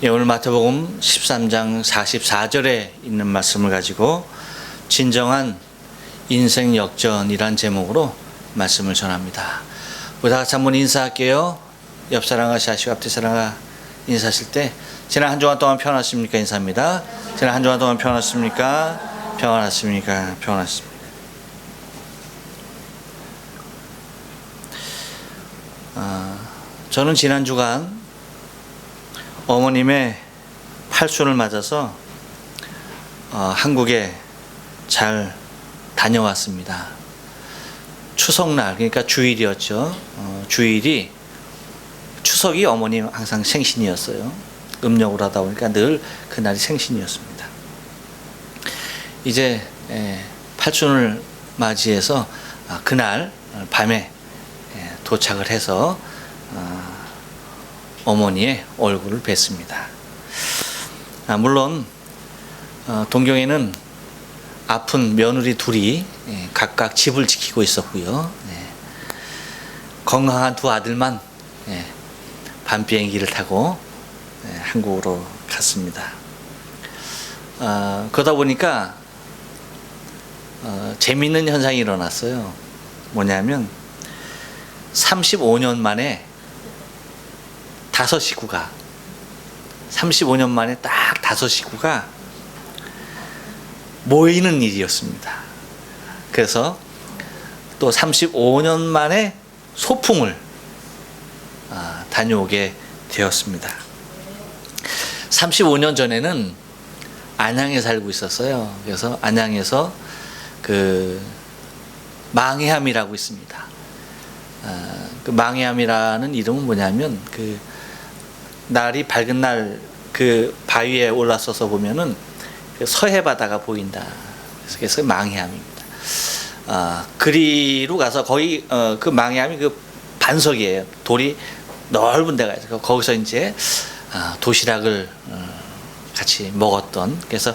오늘 마태복음 13장 44절에 있는 말씀을 가지고 진정한 인생 역전이란 제목으로 말씀을 전합니다. 우리 다 같이 한번 인사할게요. 옆 사람과 자식 앞뒤 사람과 인사하실 때 지난 한 주간 동안 평안하십니까? 인사합니다. 지난 한 주간 동안 평안하십니까? 평안하십니까? 평안하십니까? 저는 지난 주간 어머님의 팔순을 맞아서 한국에 잘 다녀왔습니다. 추석날, 그러니까 주일이었죠. 주일이 추석이 어머님 항상 생신이었어요. 음력으로 하다 보니까 늘 그날이 생신이었습니다. 이제 팔순을 맞이해서 그날 밤에 도착을 해서 어머니의 얼굴을 뵀습니다. 물론 동경에는 아픈 며느리 둘이 각각 집을 지키고 있었고요. 건강한 두 아들만 밤 비행기를 타고 한국으로 갔습니다. 그러다 보니까 재미있는 현상이 일어났어요. 뭐냐면 35년 만에 35년 만에 딱 5식구가 모이는 일이었습니다. 그래서 또 35년 만에 소풍을 다녀오게 되었습니다. 35년 전에는 안양에 살고 있었어요. 그래서 안양에서 그 망해암이라고 있습니다. 그 망해암이라는 이름은 뭐냐면 그 날이 밝은 날 그 바위에 올라서서 보면은 서해 바다가 보인다. 그래서 망해암입니다. 그리로 가서 거기 그 망해암이 그 반석이에요. 돌이 넓은 데가 있어요. 거기서 이제 도시락을 같이 먹었던. 그래서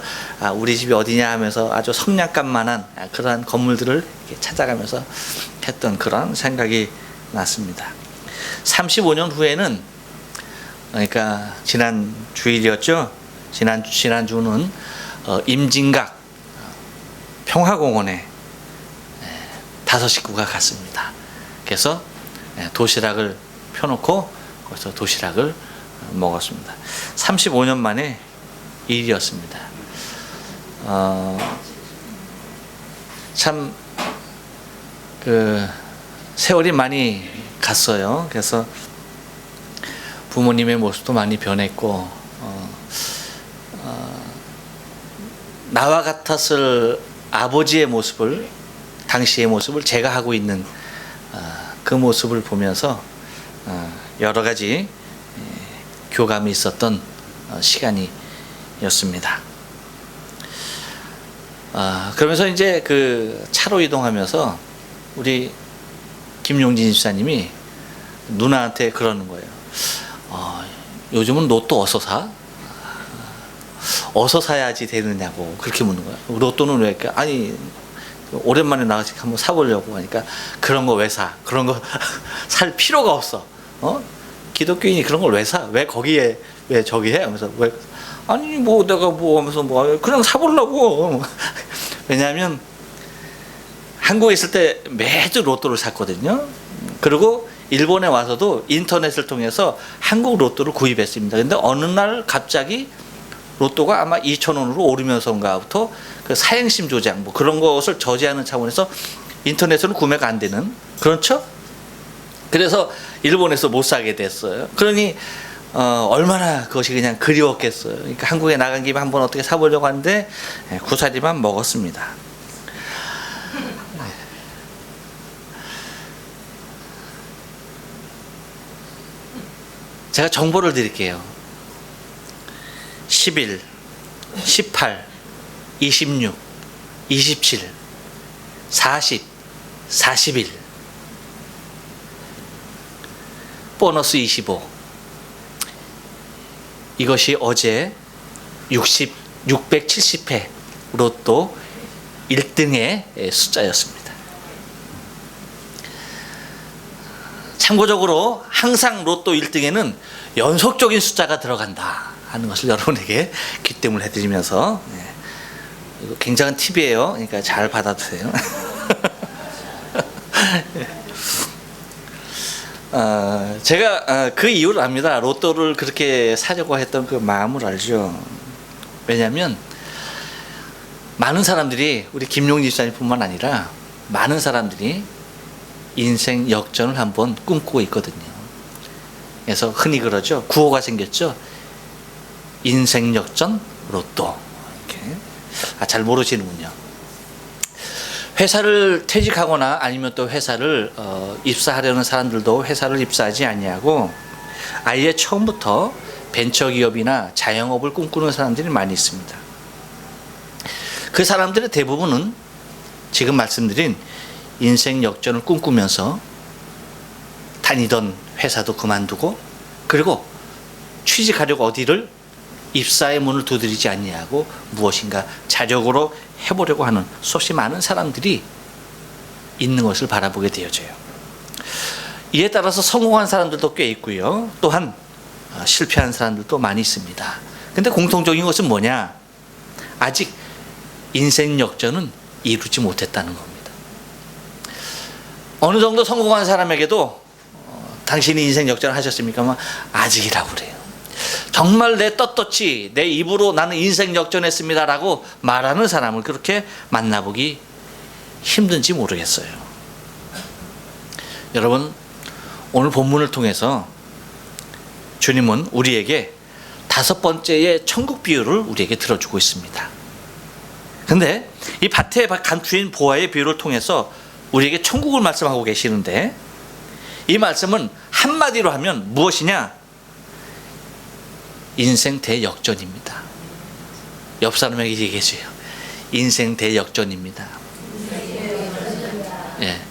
우리 집이 어디냐 하면서 아주 성냥감만한 그러한 건물들을 이렇게 찾아가면서 했던 그런 생각이 났습니다. 35년 후에는, 그러니까 지난 주일이었죠. 지난주는 임진각 평화공원에 5식구가 갔습니다. 그래서 도시락을 펴놓고 거기서 도시락을 먹었습니다. 35년 만에 일이었습니다. 참 그 세월이 많이 갔어요. 그래서 부모님의 모습도 많이 변했고 나와 같았을 아버지의 모습을, 당시의 모습을 제가 하고 있는 그 모습을 보면서 여러 가지 교감이 있었던 시간이었습니다. 그러면서 이제 그 차로 이동하면서 우리 김용진 집사님이 누나한테 그러는 거예요. 요즘은 로또 어서 사? 어서 사야지 되느냐고 그렇게 묻는 거야. 로또는 왜 이렇게, 아니 오랜만에 나가서 한번 사보려고 하니까 그런 거 왜 사? 그런 거 살 필요가 없어. 기독교인이 그런 걸 왜 사? 왜 거기에 왜 저기 해? 하면서 왜, 아니 뭐 내가 뭐 하면서 뭐 그냥 사보려고. 왜냐하면 한국에 있을 때 매주 로또를 샀거든요. 그리고 일본에 와서도 인터넷을 통해서 한국 로또를 구입했습니다. 근데 어느 날 갑자기 로또가 아마 2,000원으로 오르면서인가부터 그 사행심 조작 뭐 그런 것을 저지하는 차원에서 인터넷으로 구매가 안 되는, 그렇죠? 그래서 일본에서 못 사게 됐어요. 그러니 얼마나 그것이 그냥 그리웠겠어요. 그러니까 한국에 나간 김에 한번 어떻게 사보려고 하는데 구사리만 먹었습니다. 제가 정보를 드릴게요. 11, 18, 26, 27, 40, 41, 보너스 25. 이것이 어제 670회 로또 1등의 숫자였습니다. 참고적으로 항상 로또 1등에는 연속적인 숫자가 들어간다. 하는 것을 여러분에게 귀뜸을 해드리면서, 이거 굉장한 팁이에요. 그러니까 잘 받아주세요. 제가 그 이유를 압니다. 로또를 그렇게 사려고 했던 그 마음을 알죠. 왜냐하면 많은 사람들이, 우리 김용지 집사님뿐만 아니라 많은 사람들이 인생 역전을 한번 꿈꾸고 있거든요. 그래서 흔히 그러죠. 구호가 생겼죠. 인생 역전 로또. 이렇게. 잘 모르시는군요. 회사를 퇴직하거나 아니면 또 회사를 입사하려는 사람들도 회사를 입사하지 아니하고 아예 처음부터 벤처기업이나 자영업을 꿈꾸는 사람들이 많이 있습니다. 그 사람들의 대부분은 지금 말씀드린 인생 역전을 꿈꾸면서 다니던 회사도 그만두고, 그리고 취직하려고 어디를 입사의 문을 두드리지 아니하고 무엇인가 자력으로 해보려고 하는 수없이 많은 사람들이 있는 것을 바라보게 되어져요. 이에 따라서 성공한 사람들도 꽤 있고요. 또한 실패한 사람들도 많이 있습니다. 근데 공통적인 것은 뭐냐? 아직 인생 역전은 이루지 못했다는 겁니다. 어느 정도 성공한 사람에게도 당신이 인생 역전을 하셨습니까? 아직이라고 그래요. 정말 내 떳떳이 내 입으로 나는 인생 역전했습니다 라고 말하는 사람을 그렇게 만나보기 힘든지 모르겠어요. 여러분, 오늘 본문을 통해서 주님은 우리에게 5번째의 천국 비유를 우리에게 들어주고 있습니다. 근데 이 밭에 감추인 보화의 비유를 통해서 우리에게 천국을 말씀하고 계시는데, 이 말씀은 한마디로 하면 무엇이냐? 인생 대역전입니다. 옆 사람에게 얘기해줘요. 인생 대역전입니다. 예.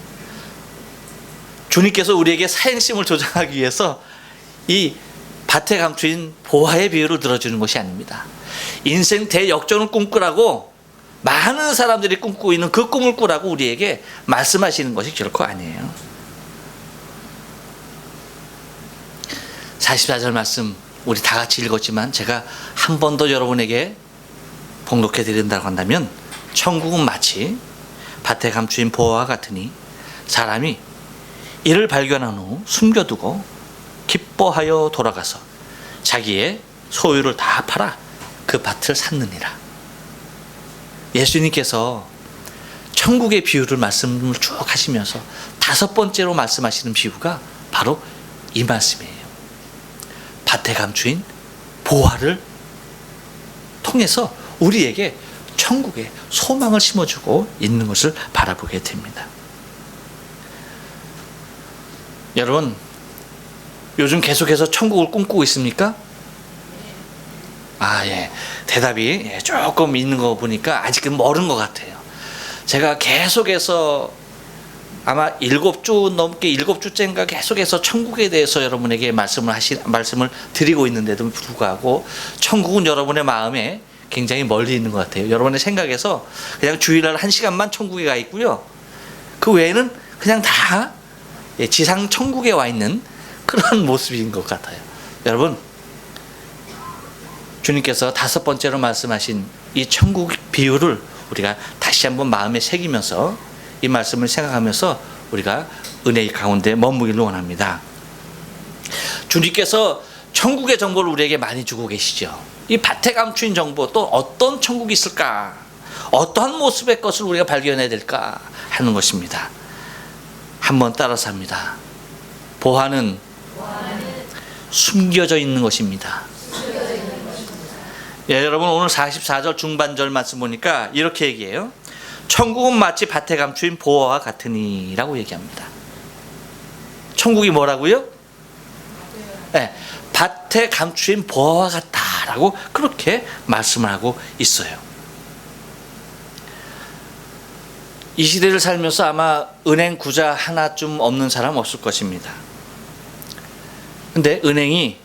주님께서 우리에게 사행심을 조장하기 위해서 이 밭에 감추인 보화의 비유를 들어주는 것이 아닙니다. 인생 대역전을 꿈꾸라고 많은 사람들이 꿈꾸고 있는 그 꿈을 꾸라고 우리에게 말씀하시는 것이 결코 아니에요. 44절 말씀 우리 다 같이 읽었지만 제가 한 번 더 여러분에게 봉독해 드린다고 한다면, 천국은 마치 밭에 감추인 보화와 같으니 사람이 이를 발견한 후 숨겨두고 기뻐하여 돌아가서 자기의 소유를 다 팔아 그 밭을 샀느니라. 예수님께서 천국의 비유를 말씀을 쭉 하시면서 5번째로 말씀하시는 비유가 바로 이 말씀이에요. 밭에 감추인 보화를 통해서 우리에게 천국의 소망을 심어주고 있는 것을 바라보게 됩니다. 여러분, 요즘 계속해서 천국을 꿈꾸고 있습니까? 예. 대답이 조금 있는 거 보니까 아직은 멀은 것 같아요. 제가 계속해서 아마 7주째인가 계속해서 천국에 대해서 여러분에게 말씀을 드리고 있는데도 불구하고 천국은 여러분의 마음에 굉장히 멀리 있는 것 같아요. 여러분의 생각에서 그냥 주일날 1시간만 천국에 가 있고요. 그 외에는 그냥 다 지상 천국에 와 있는 그런 모습인 것 같아요. 여러분, 주님께서 5번째로 말씀하신 이 천국 비유를 우리가 다시 한번 마음에 새기면서 이 말씀을 생각하면서 우리가 은혜의 가운데 머무기를 원합니다. 주님께서 천국의 정보를 우리에게 많이 주고 계시죠. 이 밭에 감추인 정보, 또 어떤 천국이 있을까? 어떠한 모습의 것을 우리가 발견해야 될까 하는 것입니다. 한번 따라서 합니다. 보화는 숨겨져 있는 것입니다. 여러분, 오늘 44절 중반절 말씀 보니까 이렇게 얘기해요. 천국은 마치 밭에 감추인 보화와 같으니 라고 얘기합니다. 천국이 뭐라고요? 네, 밭에 감추인 보화와 같다라고 그렇게 말씀을 하고 있어요. 이 시대를 살면서 아마 은행 구자 하나쯤 없는 사람 없을 것입니다. 근데 은행이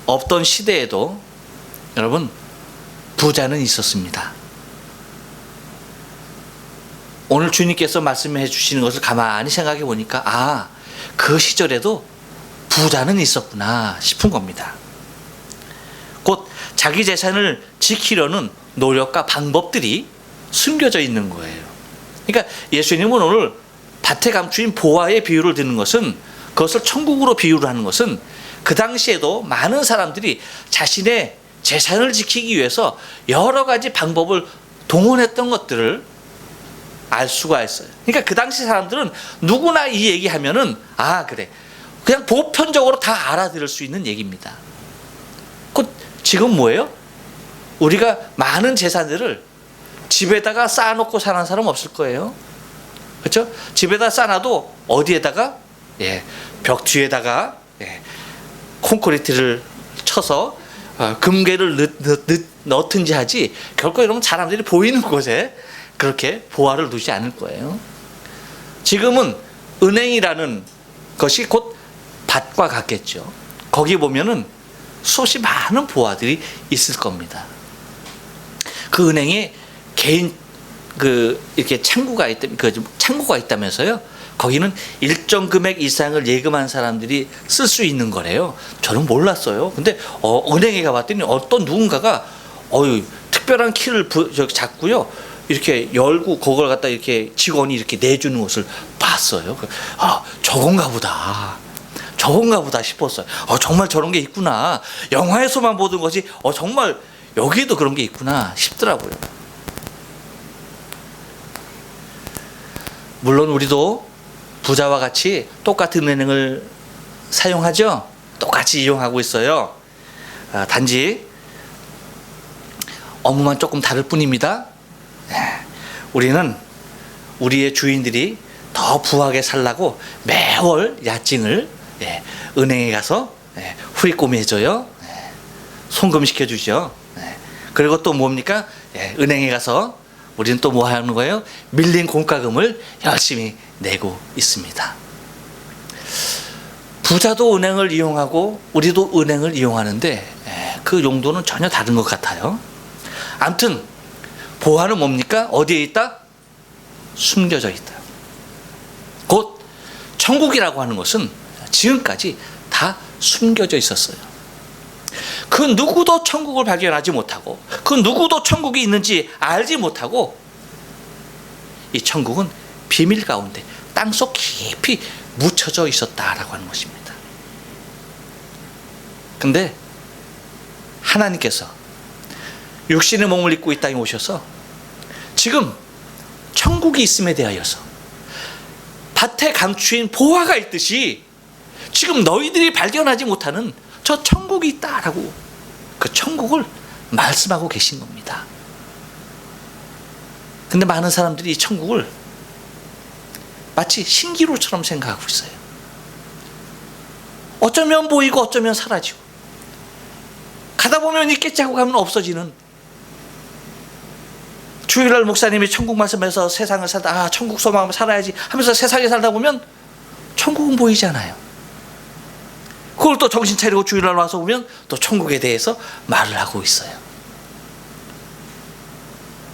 없던 시대에도 여러분, 부자는 있었습니다. 오늘 주님께서 말씀해 주시는 것을 가만히 생각해 보니까 그 시절에도 부자는 있었구나 싶은 겁니다. 곧 자기 재산을 지키려는 노력과 방법들이 숨겨져 있는 거예요. 그러니까 예수님은 오늘 밭에 감추인 보화의 비유를 드는 것은, 그것을 천국으로 비유를 하는 것은, 그 당시에도 많은 사람들이 자신의 재산을 지키기 위해서 여러 가지 방법을 동원했던 것들을 알 수가 있어요. 그러니까 그 당시 사람들은 누구나 이 얘기하면은 그래, 그냥 보편적으로 다 알아들을 수 있는 얘기입니다. 곧 지금 뭐예요? 우리가 많은 재산들을 집에다가 쌓아놓고 사는 사람 없을 거예요. 그렇죠? 집에다 쌓아놔도 어디에다가? 벽 뒤에다가 콘크리트를 쳐서 금괴를 넣든지 하지, 결코 이러면 사람들이 보이는 곳에 그렇게 보화를 두지 않을 거예요. 지금은 은행이라는 것이 곧 밭과 같겠죠. 거기 보면은 수없이 많은 보화들이 있을 겁니다. 그 은행에 개인 이렇게 창구가 있다면서요. 거기는 일정 금액 이상을 예금한 사람들이 쓸 수 있는 거래요. 저는 몰랐어요. 근데 은행에 가봤더니 어떤 누군가가 특별한 키를 잡고요, 이렇게 열고 그걸 갖다 이렇게 직원이 이렇게 내주는 것을 봤어요. 저건가 보다 싶었어요. 정말 저런 게 있구나. 영화에서만 보던 것이 정말 여기에도 그런 게 있구나 싶더라고요. 물론 우리도 부자와 같이 똑같은 은행을 사용하죠. 똑같이 이용하고 있어요. 단지 업무만 조금 다를 뿐입니다. 우리는 우리의 주인들이 더 부하게 살라고 매월 야증을 은행에 가서 후리꼬미 해줘요. 송금시켜주죠. 그리고 또 뭡니까? 은행에 가서 우리는 또 뭐 하는 거예요? 밀린 공과금을 열심히 내고 있습니다. 부자도 은행을 이용하고 우리도 은행을 이용하는데 그 용도는 전혀 다른 것 같아요. 아무튼 보화는 뭡니까? 어디에 있다? 숨겨져 있다. 곧 천국이라고 하는 것은 지금까지 다 숨겨져 있었어요. 그 누구도 천국을 발견하지 못하고, 그 누구도 천국이 있는지 알지 못하고, 이 천국은 비밀 가운데 땅속 깊이 묻혀져 있었다라고 하는 것입니다. 근데 하나님께서 육신의 몸을 입고 이 땅에 오셔서 지금 천국이 있음에 대하여서 밭에 감추인 보화가 있듯이 지금 너희들이 발견하지 못하는 저 천국이 있다라고 그 천국을 말씀하고 계신 겁니다. 근데 많은 사람들이 이 천국을 마치 신기루처럼 생각하고 있어요. 어쩌면 보이고 어쩌면 사라지고, 가다 보면 있겠지 하고 가면 없어지는, 주일날 목사님이 천국 말씀에서 세상을 살다 천국 소망을 살아야지 하면서 세상에 살다 보면 천국은 보이지 않아요. 그걸 또 정신 차리고 주일날 와서 보면 또 천국에 대해서 말을 하고 있어요.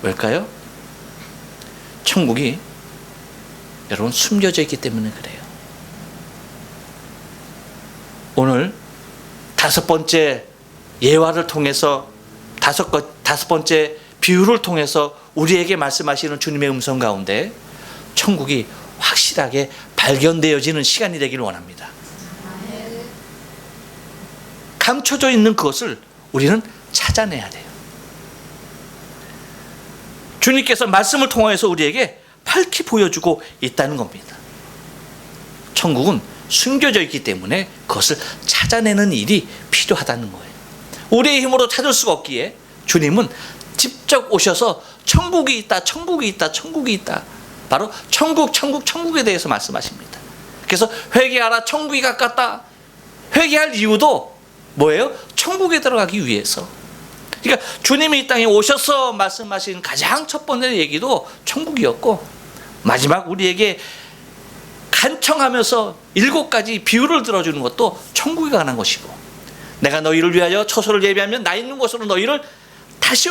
왜일까요? 천국이 여러분 숨겨져 있기 때문에 그래요. 오늘 다섯 번째 예화를 통해서, 다섯 번째 비유를 통해서 우리에게 말씀하시는 주님의 음성 가운데 천국이 확실하게 발견되어지는 시간이 되기를 원합니다. 감춰져 있는 그것을 우리는 찾아내야 돼요. 주님께서 말씀을 통하여서 우리에게 밝히 보여주고 있다는 겁니다. 천국은 숨겨져 있기 때문에 그것을 찾아내는 일이 필요하다는 거예요. 우리의 힘으로 찾을 수가 없기에 주님은 직접 오셔서 천국이 있다, 천국이 있다, 천국이 있다, 바로 천국에 대해서 말씀하십니다. 그래서 회개하라, 천국이 가깝다. 회개할 이유도 뭐예요? 천국에 들어가기 위해서. 그러니까 주님이 이 땅에 오셔서 말씀하신 가장 첫 번째 얘기도 천국이었고, 마지막 우리에게 간청하면서 7가지 비유를 들어주는 것도 천국에 관한 것이고, 내가 너희를 위하여 처소를 예비하면 나 있는 곳으로 너희를 다시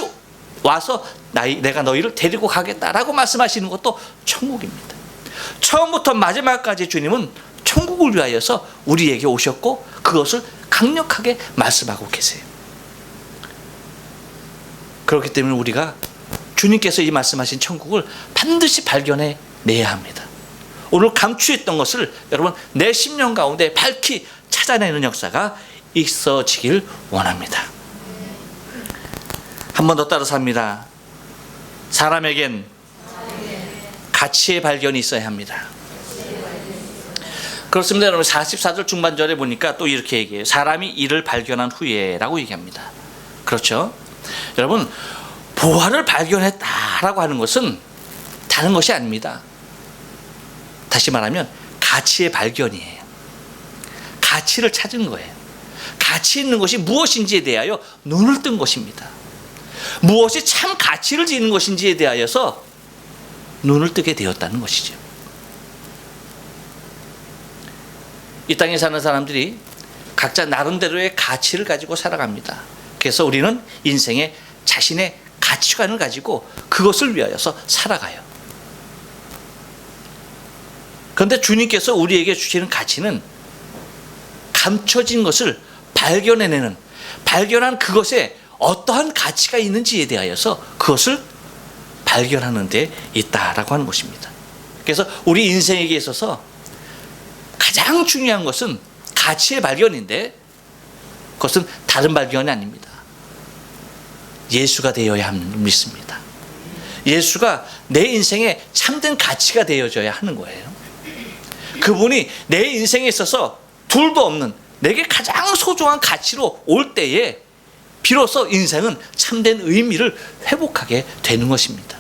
와서 내가 너희를 데리고 가겠다라고 말씀하시는 것도 천국입니다. 처음부터 마지막까지 주님은 천국을 위하여서 우리에게 오셨고 그것을 강력하게 말씀하고 계세요. 그렇기 때문에 우리가 주님께서 이 말씀하신 천국을 반드시 발견해 내야 합니다. 오늘 감추했던 것을 여러분 내 심령 가운데 밝히 찾아내는 역사가 있어지길 원합니다. 한 번 더 따라서 합니다. 사람에겐 가치의 발견이 있어야 합니다. 그렇습니다. 여러분 44절 중반절에 보니까 또 이렇게 얘기해요. 사람이 이를 발견한 후에 라고 얘기합니다. 그렇죠? 여러분 보화를 발견했다라고 하는 것은 다른 것이 아닙니다. 다시 말하면 가치의 발견이에요. 가치를 찾은 거예요. 가치 있는 것이 무엇인지에 대하여 눈을 뜬 것입니다. 무엇이 참 가치를 지닌 것인지에 대하여서 눈을 뜨게 되었다는 것이죠. 이 땅에 사는 사람들이 각자 나름대로의 가치를 가지고 살아갑니다. 그래서 우리는 인생에 자신의 가치관을 가지고 그것을 위하여서 살아가요. 그런데 주님께서 우리에게 주시는 가치는 감춰진 것을 발견해내는, 발견한 그것에 어떠한 가치가 있는지에 대하여서 그것을 발견하는 데 있다라고 하는 것입니다. 그래서 우리 인생에게 있어서 가장 중요한 것은 가치의 발견인데 그것은 다른 발견이 아닙니다. 예수가 되어야 믿습니다. 예수가 내 인생에 참된 가치가 되어져야 하는 거예요. 그분이 내 인생에 있어서 둘도 없는 내게 가장 소중한 가치로 올 때에 비로소 인생은 참된 의미를 회복하게 되는 것입니다.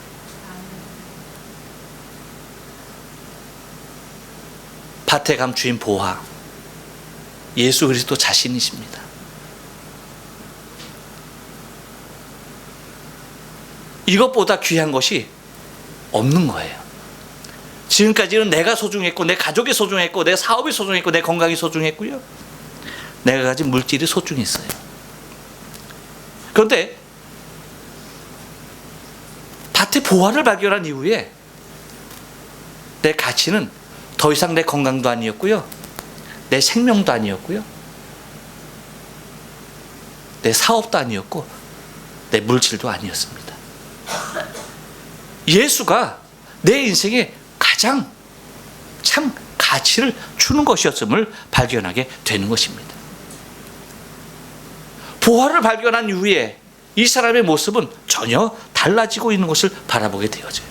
밭에 감추인 보화, 예수 그리스도 자신이십니다. 이것보다 귀한 것이 없는 거예요. 지금까지는 내가 소중했고 내 가족이 소중했고 내 사업이 소중했고 내 건강이 소중했고요. 내가 가진 물질이 소중했어요. 그런데 밭에 보화를 발견한 이후에 내 가치는 더 이상 내 건강도 아니었고요. 내 생명도 아니었고요. 내 사업도 아니었고 내 물질도 아니었습니다. 예수가 내 인생에 가장 참 가치를 주는 것이었음을 발견하게 되는 것입니다. 보화를 발견한 이후에 이 사람의 모습은 전혀 달라지고 있는 것을 바라보게 되어져요.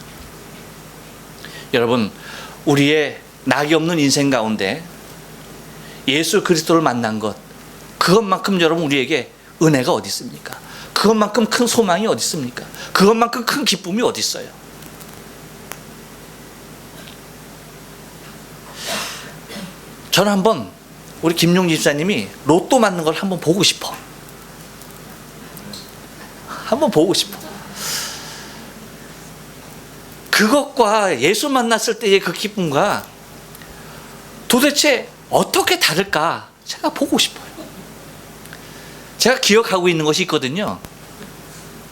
여러분, 우리의 낙이 없는 인생 가운데 예수 그리스도를 만난 것, 그것만큼 여러분 우리에게 은혜가 어디 있습니까? 그것만큼 큰 소망이 어디 있습니까? 그것만큼 큰 기쁨이 어디 있어요? 저는 한번 우리 김용 집사님이 로또 맞는 걸 한번 보고 싶어. 한번 보고 싶어. 그것과 예수 만났을 때의 그 기쁨과 도대체 어떻게 다를까 제가 보고 싶어요. 제가 기억하고 있는 것이 있거든요.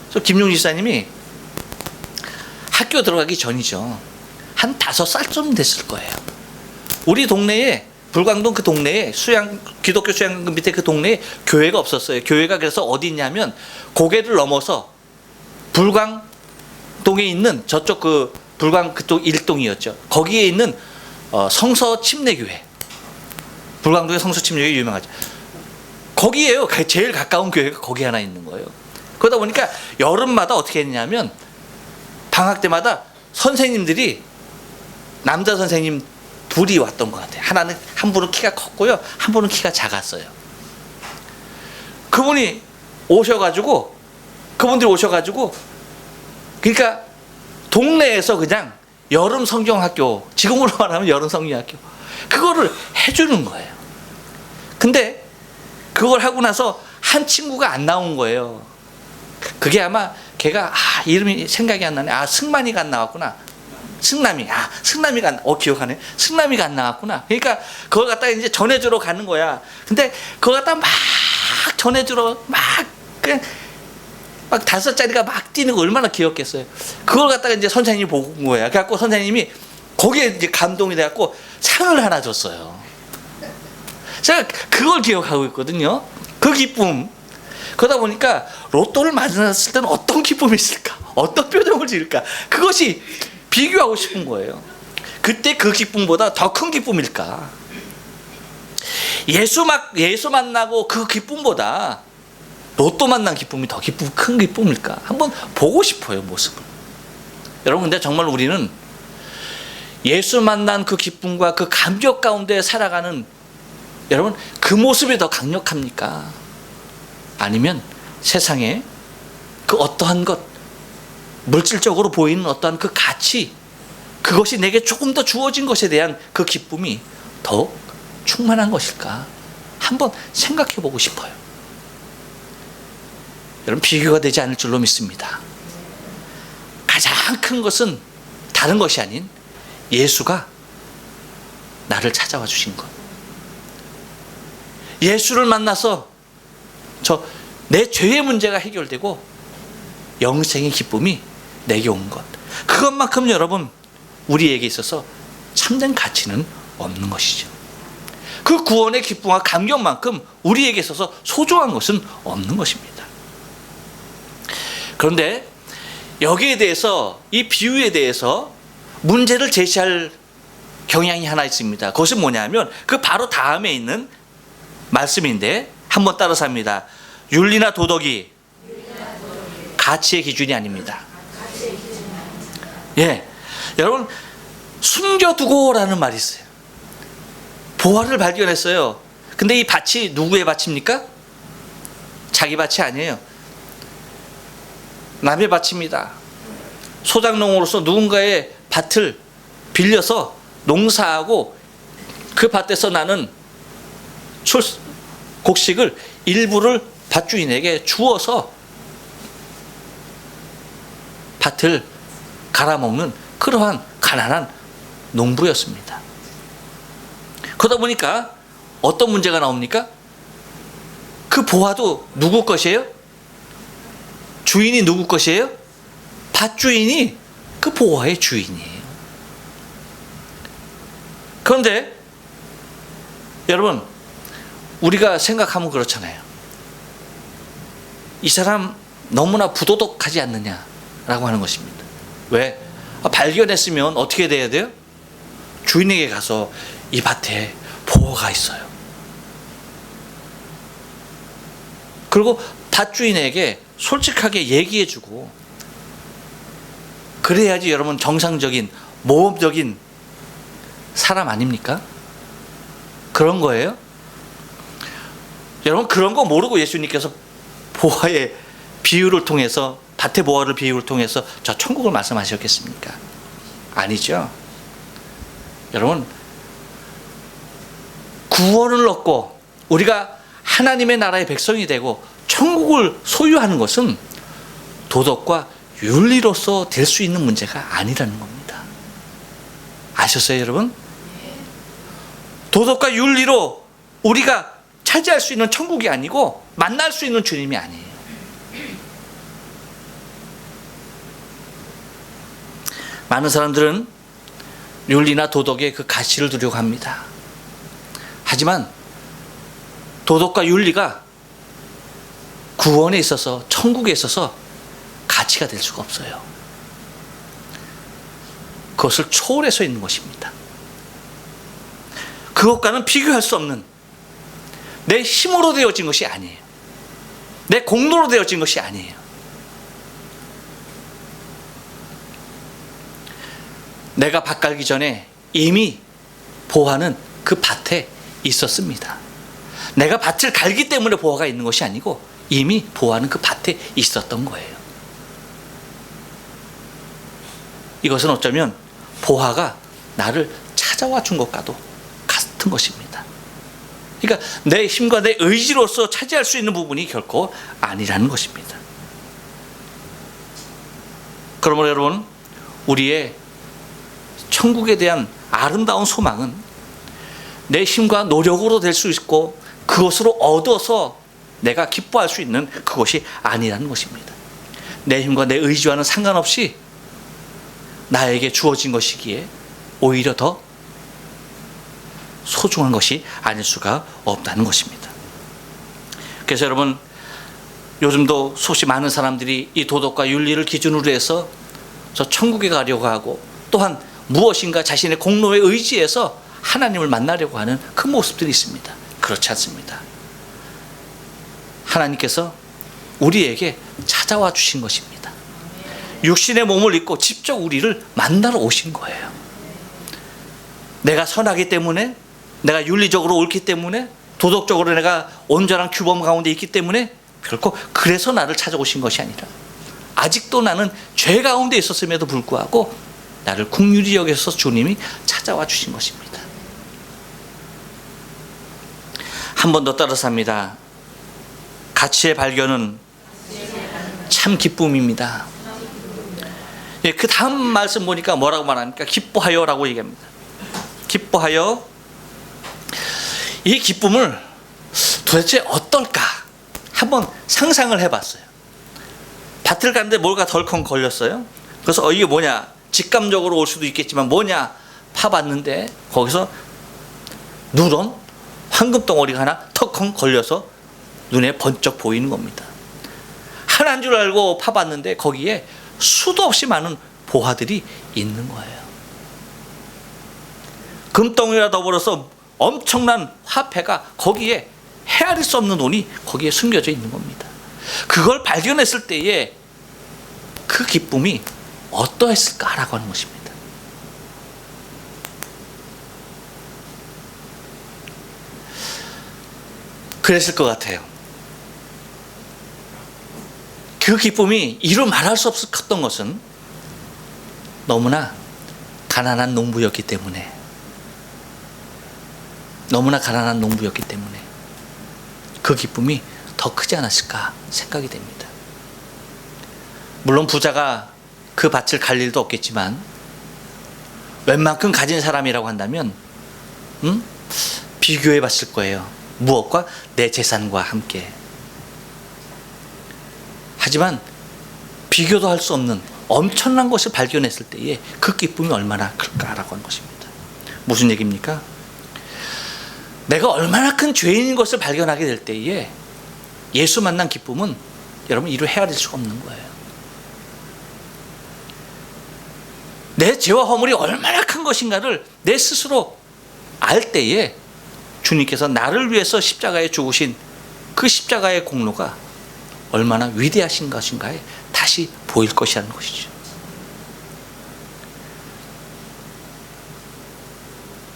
그래서 김용 집사님이 학교 들어가기 전이죠. 한 5살쯤 됐을 거예요. 우리 동네에 불광동 그 동네에 기독교 수양금 밑에 그 동네에 교회가 없었어요. 교회가 그래서 어디 있냐면 고개를 넘어서 불광동에 있는 저쪽 그 불광 그쪽 일동이었죠. 거기에 있는 성서 침례교회. 불광동의 성서 침례교회 유명하죠. 거기에요. 제일 가까운 교회가 거기 하나 있는 거예요. 그러다 보니까 여름마다 어떻게 했냐면 방학 때마다 선생님들이 남자 선생님 둘이 왔던 것 같아요. 한 분은 키가 컸고요, 한 분은 키가 작았어요. 그분들이 오셔가지고 그러니까 동네에서 그냥 여름 성경학교, 지금으로 말하면 여름 성경학교 그거를 해주는 거예요. 근데 그걸 하고 나서 한 친구가 안 나온 거예요. 그게 아마 걔가 이름이 생각이 안 나네. 승만이가 안 나왔구나. 승남이가 기억하네. 승남이가 안 나왔구나. 그러니까 그걸 갖다가 이제 전해주러 가는 거야. 근데 그걸 갖다가 막 전해주러 그냥 5살짜리가 막 뛰는 거 얼마나 귀엽겠어요. 그걸 갖다가 이제 선생님이 보고 온 거야. 그래갖고 선생님이 거기에 이제 감동이 돼갖고 상을 하나 줬어요. 제가 그걸 기억하고 있거든요. 그 기쁨. 그러다 보니까 로또를 만났을 때는 어떤 기쁨이 있을까? 어떤 표정을 지을까? 그것이 비교하고 싶은 거예요. 그때 그 기쁨보다 더 큰 기쁨일까? 예수 만나고 그 기쁨보다 로또 만난 기쁨이 더 큰 기쁨일까? 한번 보고 싶어요, 모습을. 여러분, 근데 정말 우리는 예수 만난 그 기쁨과 그 감격 가운데 살아가는, 여러분, 그 모습이 더 강력합니까? 아니면 세상에 그 어떠한 것, 물질적으로 보이는 어떠한 그 가치, 그것이 내게 조금 더 주어진 것에 대한 그 기쁨이 더욱 충만한 것일까? 한번 생각해 보고 싶어요. 여러분, 비교가 되지 않을 줄로 믿습니다. 가장 큰 것은 다른 것이 아닌 예수가 나를 찾아와 주신 것. 예수를 만나서 내 죄의 문제가 해결되고 영생의 기쁨이 내게 온 것. 그것만큼 여러분, 우리에게 있어서 참된 가치는 없는 것이죠. 그 구원의 기쁨과 감격만큼 우리에게 있어서 소중한 것은 없는 것입니다. 그런데 여기에 대해서, 이 비유에 대해서 문제를 제시할 경향이 하나 있습니다. 그것은 뭐냐면 그 바로 다음에 있는 말씀인데 한번 따라서 합니다. 윤리나 도덕이 가치의 기준이 아닙니다. 예, 여러분, 숨겨두고라는 말이 있어요. 보화를 발견했어요. 근데 이 밭이 누구의 밭입니까? 자기 밭이 아니에요. 남의 밭입니다. 소작농으로서 누군가의 밭을 빌려서 농사하고 그 밭에서 나는 곡식을 일부를 밭주인에게 주어서 밭을 갈아먹는 그러한 가난한 농부였습니다. 그러다 보니까 어떤 문제가 나옵니까? 그 보화도 누구 것이에요? 주인이 누구 것이에요? 밭주인이 그 보화의 주인이에요. 그런데 여러분, 우리가 생각하면 그렇잖아요. 이 사람 너무나 부도덕하지 않느냐라고 하는 것입니다. 왜? 발견했으면 어떻게 돼야 돼요? 주인에게 가서 이 밭에 보화가 있어요. 그리고 밭주인에게 솔직하게 얘기해주고, 그래야지 여러분 정상적인 모범적인 사람 아닙니까? 그런 거예요. 여러분, 그런 거 모르고 예수님께서 보화의 비유를 통해서, 밭의 보화를 비유를 통해서 저 천국을 말씀하셨겠습니까? 아니죠. 여러분, 구원을 얻고 우리가 하나님의 나라의 백성이 되고 천국을 소유하는 것은 도덕과 윤리로서 될 수 있는 문제가 아니라는 겁니다. 아셨어요, 여러분? 도덕과 윤리로 우리가 차지할 수 있는 천국이 아니고 만날 수 있는 주님이 아니에요. 많은 사람들은 윤리나 도덕의 그 가치를 두려고 합니다. 하지만 도덕과 윤리가 구원에 있어서, 천국에 있어서 가치가 될 수가 없어요. 그것을 초월해서 있는 것입니다. 그것과는 비교할 수 없는, 내 힘으로 되어진 것이 아니에요. 내 공로로 되어진 것이 아니에요. 내가 밭 갈기 전에 이미 보화는 그 밭에 있었습니다. 내가 밭을 갈기 때문에 보화가 있는 것이 아니고 이미 보화는 그 밭에 있었던 거예요. 이것은 어쩌면 보화가 나를 찾아와 준 것과도 같은 것입니다. 그러니까 내 힘과 내 의지로서 차지할 수 있는 부분이 결코 아니라는 것입니다. 그러므로 여러분, 우리의 천국에 대한 아름다운 소망은 내 힘과 노력으로 될 수 있고 그것으로 얻어서 내가 기뻐할 수 있는 그것이 아니라는 것입니다. 내 힘과 내 의지와는 상관없이 나에게 주어진 것이기에 오히려 더 소중한 것이 아닐 수가 없다는 것입니다. 그래서 여러분, 요즘도 수없이 많은 사람들이 이 도덕과 윤리를 기준으로 해서 저 천국에 가려고 하고, 또한 무엇인가 자신의 공로에 의지해서 하나님을 만나려고 하는 그 모습들이 있습니다. 그렇지 않습니다. 하나님께서 우리에게 찾아와 주신 것입니다. 육신의 몸을 입고 직접 우리를 만나러 오신 거예요. 내가 선하기 때문에, 내가 윤리적으로 옳기 때문에, 도덕적으로 내가 온전한 규범 가운데 있기 때문에, 결코 그래서 나를 찾아오신 것이 아니라 아직도 나는 죄 가운데 있었음에도 불구하고 나를 긍휼히 여기서 주님이 찾아와 주신 것입니다. 한 번 더 따라서 합니다. 가치의 발견은 참 기쁨입니다. 예, 그 다음 말씀 보니까 뭐라고 말합니까? 기뻐하여라고 얘기합니다. 기뻐하여. 이 기쁨을 도대체 어떨까? 한번 상상을 해봤어요. 밭을 갔는데 뭐가 덜컹 걸렸어요. 그래서 이게 뭐냐? 직감적으로 올 수도 있겠지만 뭐냐? 파봤는데 거기서 누런 황금 덩어리가 하나 턱컹 걸려서 눈에 번쩍 보이는 겁니다. 하나인 줄 알고 파봤는데 거기에 수도 없이 많은 보화들이 있는 거예요. 금덩이와 더불어서 엄청난 화폐가 거기에 헤아릴 수 없는 돈이 거기에 숨겨져 있는 겁니다. 그걸 발견했을 때에 그 기쁨이 어떠했을까라고 하는 것입니다. 그랬을 것 같아요. 그 기쁨이 이루 말할 수 없었던 것은 너무나 가난한 농부였기 때문에, 너무나 가난한 농부였기 때문에 그 기쁨이 더 크지 않았을까 생각이 됩니다. 물론 부자가 그 밭을 갈 일도 없겠지만 웬만큼 가진 사람이라고 한다면 비교해 봤을 거예요. 무엇과? 내 재산과 함께. 하지만 비교도 할 수 없는 엄청난 것을 발견했을 때에 그 기쁨이 얼마나 클까라고 하는 것입니다. 무슨 얘기입니까? 내가 얼마나 큰 죄인인 것을 발견하게 될 때에 예수 만난 기쁨은 여러분 이루 헤아릴 수가 없는 거예요. 내 죄와 허물이 얼마나 큰 것인가를 내 스스로 알 때에 주님께서 나를 위해서 십자가에 죽으신 그 십자가의 공로가 얼마나 위대하신 것인가에 다시 보일 것이라는 것이죠.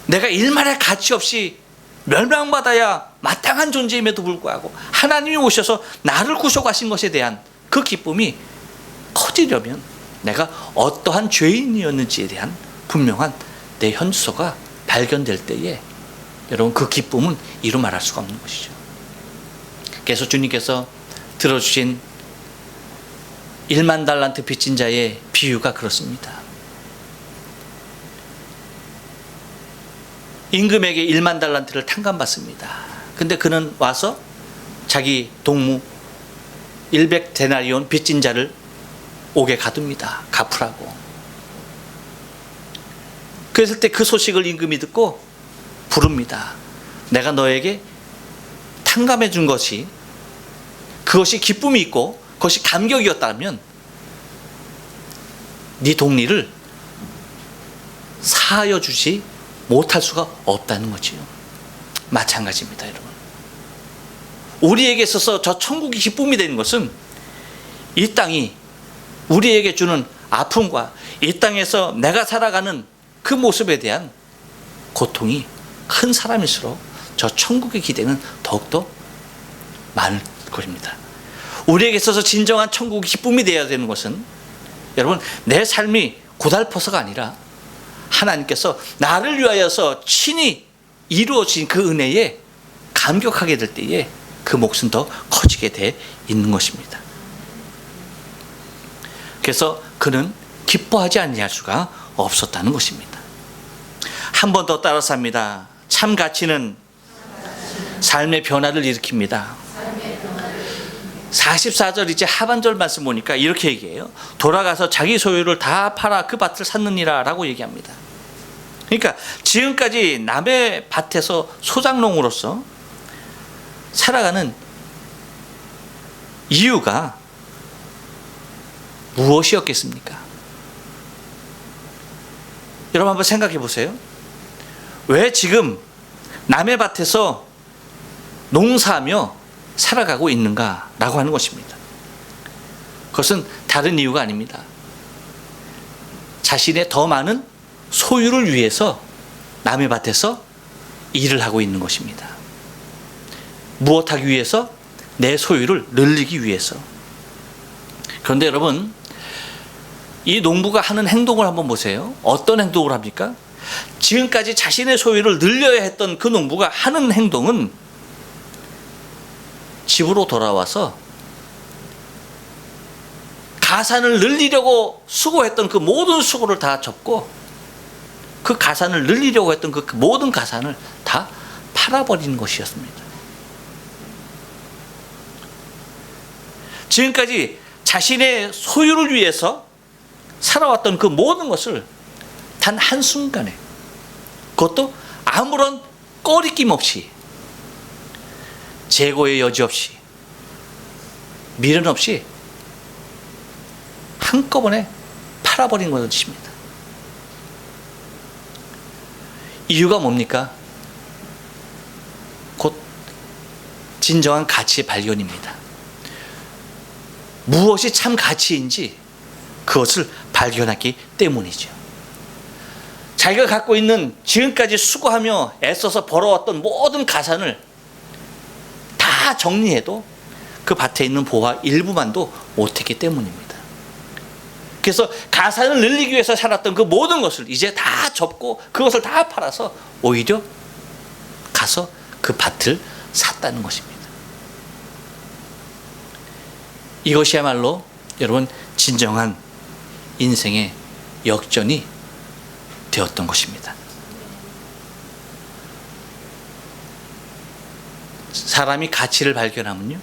내가 일말의 가치 없이 멸망받아야 마땅한 존재임에도 불구하고 하나님이 오셔서 나를 구속하신 것에 대한 그 기쁨이 커지려면 내가 어떠한 죄인이었는지에 대한 분명한 내 현주소가 발견될 때에 여러분 그 기쁨은 이루 말할 수가 없는 것이죠. 그래서 주님께서 들어주신 1만 달란트 빚진 자의 비유가 그렇습니다. 임금에게 1만 달란트를 탕감받습니다. 근데 그는 와서 자기 동무 100데나리온 빚진 자를 옥에 가둡니다. 갚으라고. 그랬을 때 그 소식을 임금이 듣고 부릅니다. 내가 너에게 탕감해 준 것이, 그것이 기쁨이 있고 그것이 감격이었다면 네 동리를 사하여 주지 못할 수가 없다는 거지요. 마찬가지입니다, 여러분. 우리에게 있어서 저 천국이 기쁨이 되는 것은 이 땅이 우리에게 주는 아픔과 이 땅에서 내가 살아가는 그 모습에 대한 고통이 큰 사람일수록 저 천국의 기대는 더욱더 많을 것입니다. 우리에게 있어서 진정한 천국의 기쁨이 되어야 되는 것은 여러분 내 삶이 고달퍼서가 아니라 하나님께서 나를 위하여서 친히 이루어진 그 은혜에 감격하게 될 때에 그 몫은 더 커지게 돼 있는 것입니다. 그래서 그는 기뻐하지 아니할 수가 없었다는 것입니다. 한 번 더 따라서 합니다. 참 가치는 삶의 변화를 일으킵니다. 44절 이제 하반절 말씀 보니까 이렇게 얘기해요. 돌아가서 자기 소유를 다 팔아 그 밭을 샀느니라 라고 얘기합니다. 그러니까 지금까지 남의 밭에서 소작농으로서 살아가는 이유가 무엇이었겠습니까? 여러분 한번 생각해 보세요. 왜 지금 남의 밭에서 농사하며 살아가고 있는가라고 하는 것입니다. 그것은 다른 이유가 아닙니다. 자신의 더 많은 소유를 위해서 남의 밭에서 일을 하고 있는 것입니다. 무엇하기 위해서? 내 소유를 늘리기 위해서. 그런데 여러분, 이 농부가 하는 행동을 한번 보세요. 어떤 행동을 합니까? 지금까지 자신의 소유를 늘려야 했던 그 농부가 하는 행동은 집으로 돌아와서 가산을 늘리려고 수고했던 그 모든 수고를 다 접고 그 가산을 늘리려고 했던 그 모든 가산을 다 팔아버리는 것이었습니다. 지금까지 자신의 소유를 위해서 살아왔던 그 모든 것을 단 한순간에, 그것도 아무런 꺼리낌 없이, 재고의 여지 없이, 미련 없이 한꺼번에 팔아버린 것입니다. 이유가 뭡니까? 곧 진정한 가치의 발견입니다. 무엇이 참 가치인지 그것을 발견했기 때문이죠. 자기가 갖고 있는 지금까지 수고하며 애써서 벌어왔던 모든 가산을 다 정리해도 그 밭에 있는 보화 일부만도 못했기 때문입니다. 그래서 가산을 늘리기 위해서 살았던 그 모든 것을 이제 다 접고 그것을 다 팔아서 오히려 가서 그 밭을 샀다는 것입니다. 이것이야말로 여러분 진정한 인생의 역전이 되었던 것입니다. 사람이 가치를 발견하면요,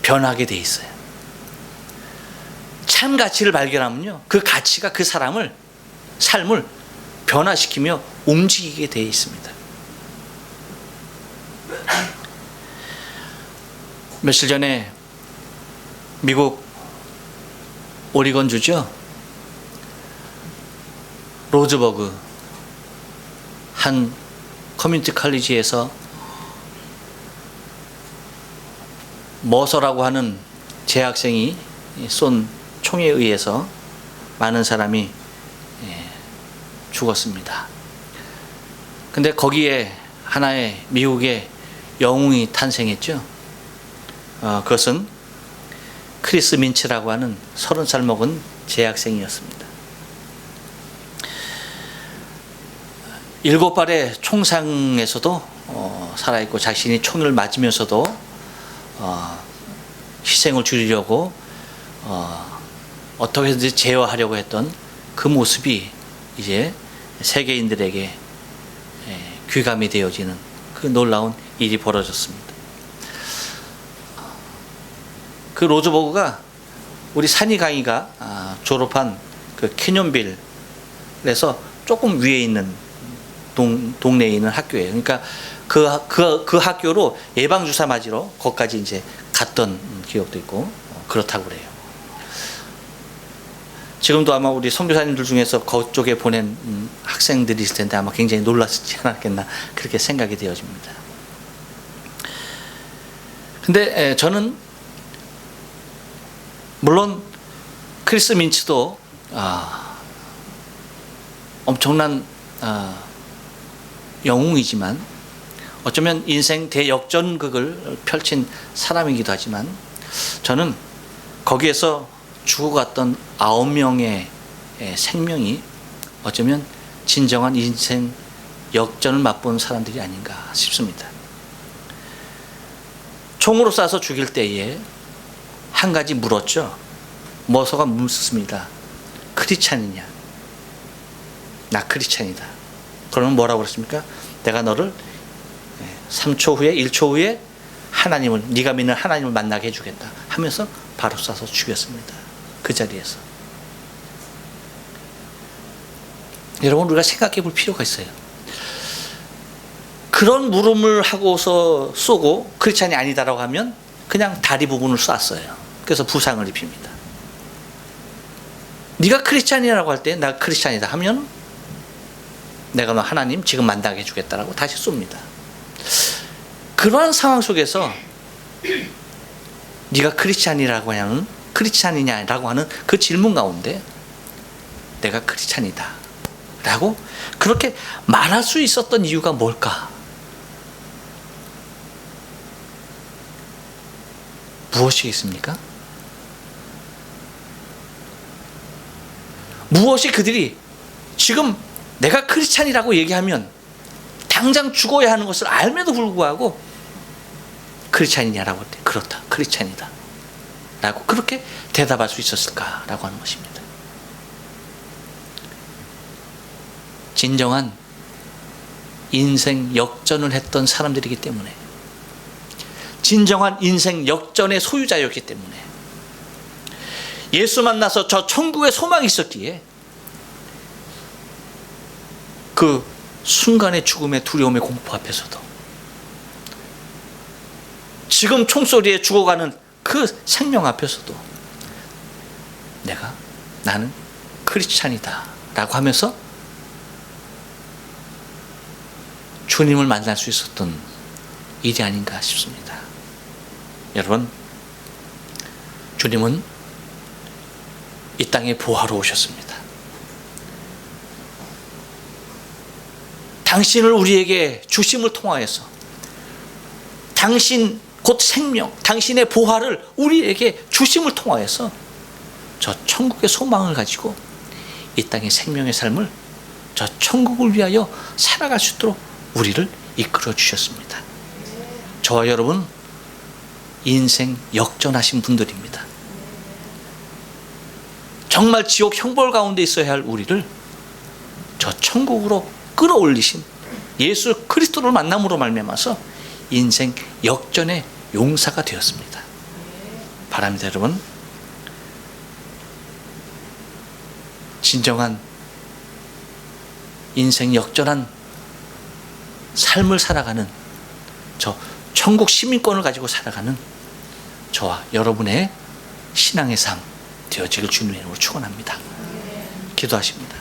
변하게 돼 있어요. 참 가치를 발견하면요, 그 가치가 그 사람을, 삶을 변화시키며 움직이게 돼 있습니다. 며칠 전에 미국 오리건주죠, 로즈버그 한 커뮤니티 칼리지에서 머서라고 하는 재학생이 쏜 총에 의해서 많은 사람이 죽었습니다. 근데 거기에 하나의 미국의 영웅이 탄생했죠. 그것은 크리스 민츠라고 하는 30살 먹은 재학생이었습니다. 7발의 총상에서도 살아있고 자신이 총을 맞으면서도 희생을 줄이려고 어떻게 해서든지 제어하려고 했던 그 모습이 이제 세계인들에게 귀감이 되어지는 그 놀라운 일이 벌어졌습니다. 그 로즈버그가 우리 산이 강의가 졸업한 그 캐년빌에서 조금 위에 있는 동네에 있는 학교예요. 그러니까 그 학교로 예방주사 맞으러 거기까지 이제 갔던 기억도 있고 그렇다고 그래요. 지금도 아마 우리 선교사님들 중에서 그쪽에 보낸 학생들이 있을 텐데 아마 굉장히 놀랐지 않았겠나 그렇게 생각이 되어집니다. 근데 저는 물론 크리스 민츠도 엄청난 영웅이지만 어쩌면 인생 대역전극을 펼친 사람이기도 하지만 저는 거기에서 죽어갔던 9명의 생명이 어쩌면 진정한 인생 역전을 맛본 사람들이 아닌가 싶습니다. 총으로 쏴서 죽일 때에 한 가지 물었죠. 머서가 묻습니다. 크리스찬이냐? 나 크리스찬이다. 그러면 뭐라고 그랬습니까? 내가 너를 3초 후에 1초 후에 하나님을, 네가 믿는 하나님을 만나게 해주겠다 하면서 바로 쏴서 죽였습니다. 그 자리에서. 여러분, 우리가 생각해 볼 필요가 있어요. 그런 물음을 하고서 쏘고 크리스찬이 아니다라고 하면 그냥 다리 부분을 쐈어요. 그래서 부상을 입힙니다. 네가 크리스찬이라고 할 때 나 크리스찬이다 하면 내가 너 하나님 지금 만나게 해주겠다라고 다시 쏩니다. 그러한 상황 속에서 네가 크리스찬이라고 하는 크리스찬이냐라고 하는 그 질문 가운데 내가 크리스찬이다 라고 그렇게 말할 수 있었던 이유가 뭘까? 무엇이겠습니까? 무엇이 그들이 지금 내가 크리스찬이라고 얘기하면 당장 죽어야 하는 것을 알면도 불구하고 크리스찬이냐라고 할 때 그렇다, 크리스찬이다 라고 그렇게 대답할 수 있었을까라고 하는 것입니다. 진정한 인생 역전을 했던 사람들이기 때문에, 진정한 인생 역전의 소유자였기 때문에, 예수 만나서 저 천국의 소망이 있었기에 그 순간의 죽음의 두려움의 공포 앞에서도, 지금 총소리에 죽어가는 그 생명 앞에서도 나는 크리스찬이다 라고 하면서 주님을 만날 수 있었던 일이 아닌가 싶습니다. 여러분, 주님은 이 땅에 보하러 오셨습니다. 당신을 우리에게 주심을 통하여서 당신 곧 생명, 당신의 보화를 우리에게 주심을 통하여서 저 천국의 소망을 가지고 이 땅의 생명의 삶을 저 천국을 위하여 살아갈 수 있도록 우리를 이끌어 주셨습니다. 저와 여러분 인생 역전하신 분들입니다. 정말 지옥 형벌 가운데 있어야 할 우리를 저 천국으로 끌어올리신 예수 그리스도를 만남으로 말미암아서 인생 역전의 용사가 되었습니다. 바랍니다. 여러분, 진정한 인생 역전한 삶을 살아가는 저 천국 시민권을 가지고 살아가는 저와 여러분의 신앙의 삶 되어지길 주님의 이름으로 축원합니다. 기도하십니다.